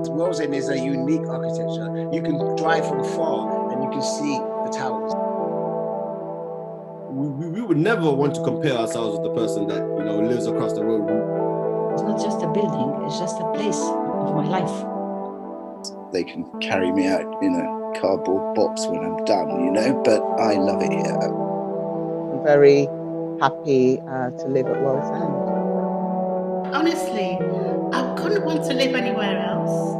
Wellsend is a unique architecture. You can drive from far and you can see the towers. We would never want to compare ourselves with the person that, you know, lives across the road. It's not just a building, it's just a place of my life. They can carry me out in a cardboard box when I'm done, you know, but I love it here. I'm very happy to live at Wellsend. Honestly, I couldn't want to live anywhere else.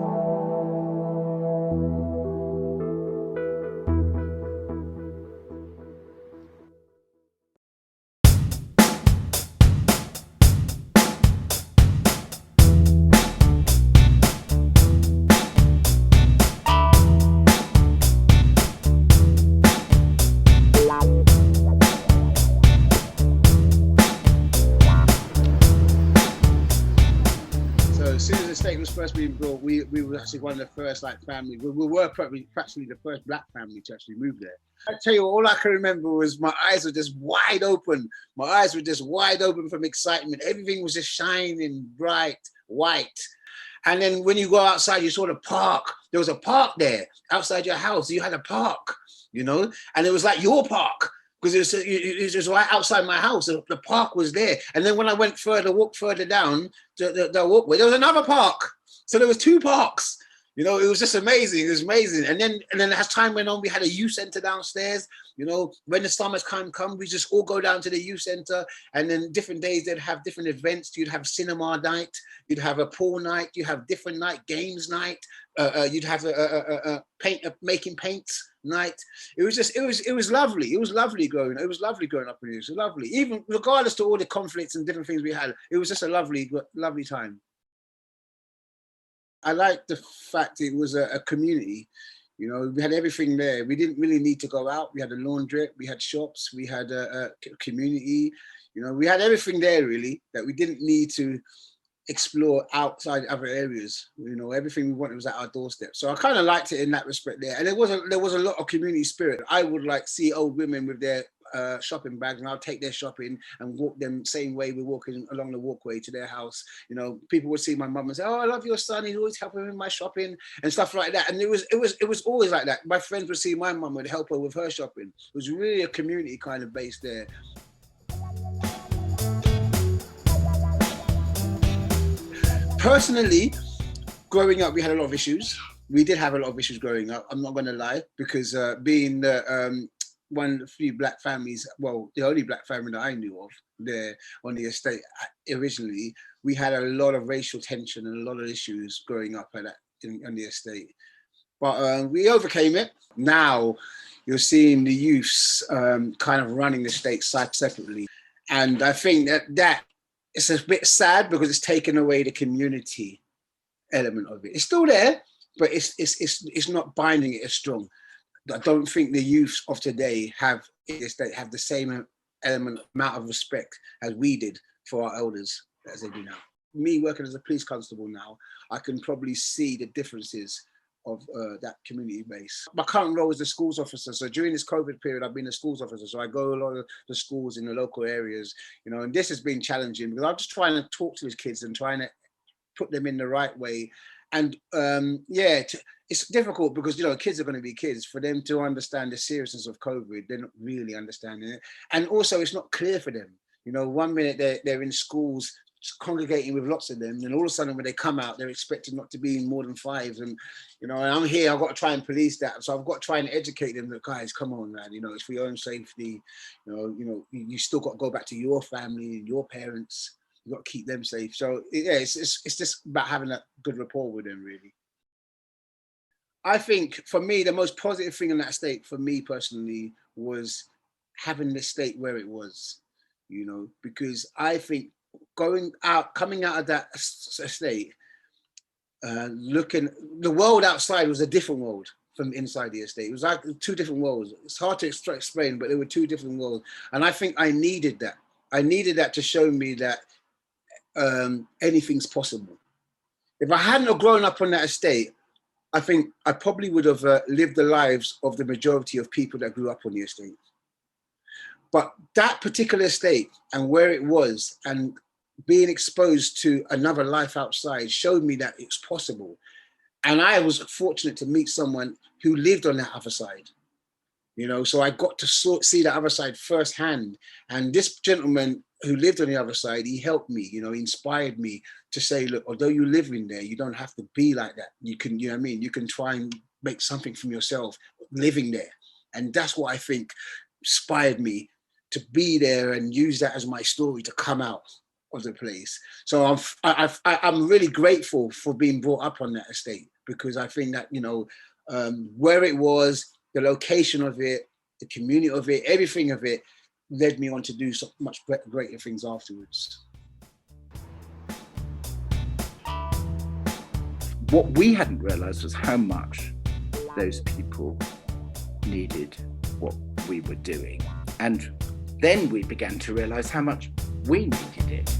As soon as the estate was first being built, we were actually one of the first family. We were practically the first black family to actually move there. I tell you, all I can remember was my eyes were just wide open. My eyes were just wide open from excitement. Everything was just shining bright white. And then when you go outside, you saw the park. There was a park there outside your house. You had a park, you know, and it was like your park. Because it was just right outside my house. The park was there. And then when I walked further down the walkway, there was another park. So there was two parks. You know, it was just amazing. It was amazing. And then as time went on, we had a youth center downstairs. You know, when the summer's come, we just all go down to the youth center. And then different days they'd have different events. You'd have cinema night. You'd have a pool night. You have different night, games night. You'd have a making paints night. It was lovely. It was lovely growing up in here. It was lovely. Even regardless to all the conflicts and different things we had, it was just a lovely time. I liked the fact it was a community. You know, we had everything there. We didn't really need to go out. We had a laundrette, we had shops, we had a community. You know, we had everything there really that we didn't need to explore outside other areas. You know, everything we wanted was at our doorstep. So I kind of liked it in that respect there. And there was a lot of community spirit. I would like see old women with their shopping bags, and I'll take their shopping and walk them same way we're walking along the walkway to their house. You know, people would see my mum and say, "Oh, I love your son. He's always helping me with my shopping," and stuff like that. And it was always like that. My friends would see my mum would help her with her shopping. It was really a community kind of base there. Personally, growing up, we had a lot of issues. We did have a lot of issues growing up. I'm not going to lie, because being the one of the few black families, well, the only black family that I knew of there on the estate originally, we had a lot of racial tension and a lot of issues growing up on the estate. But we overcame it. Now you're seeing the youths kind of running the estate separately. And I think that it's a bit sad because it's taken away the community element of it. It's still there, but it's not binding it as strong. I don't think the youths of today have the same amount of respect as we did for our elders as they do now. Me working as a police constable now, I can probably see the differences of that community base. My current role is a schools officer. So during this COVID period, I've been a schools officer. So I go a lot of the schools in the local areas, you know, and this has been challenging because I'm just trying to talk to these kids and trying to put them in the right way. And it's difficult because, you know, kids are going to be kids. For them to understand the seriousness of COVID, they're not really understanding it. And also it's not clear for them. You know, one minute they're in schools congregating with lots of them, and all of a sudden when they come out, they're expected not to be in more than 5. And, you know, and I'm here, I've got to try and police that. So I've got to try and educate them that, guys, come on, man, you know, it's for your own safety. You still got to go back to your family and your parents. You've got to keep them safe. So yeah, it's just about having that good rapport with them, really. I think for me, the most positive thing in that estate, for me personally, was having the estate where it was, you know, because I think coming out of that estate, the world outside was a different world from inside the estate. It was like 2 different worlds. It's hard to explain, but there were 2 different worlds. And I think I needed that. I needed that to show me that anything's possible. If I hadn't have grown up on that estate, I think I probably would have lived the lives of the majority of people that grew up on the estate. But that particular estate and where it was and being exposed to another life outside showed me that it's possible. And I was fortunate to meet someone who lived on that other side. You know, so I got to see the other side firsthand. And this gentleman who lived on the other side, he helped me, you know, he inspired me to say, look, although you live in there, you don't have to be like that. You can, you know what I mean? You can try and make something from yourself living there. And that's what I think inspired me to be there and use that as my story to come out of the place. So I'm really grateful for being brought up on that estate, because I think that, you know, where it was, the location of it, the community of it, everything of it led me on to do so much greater things afterwards. What we hadn't realised was how much those people needed what we were doing. And then we began to realise how much we needed it.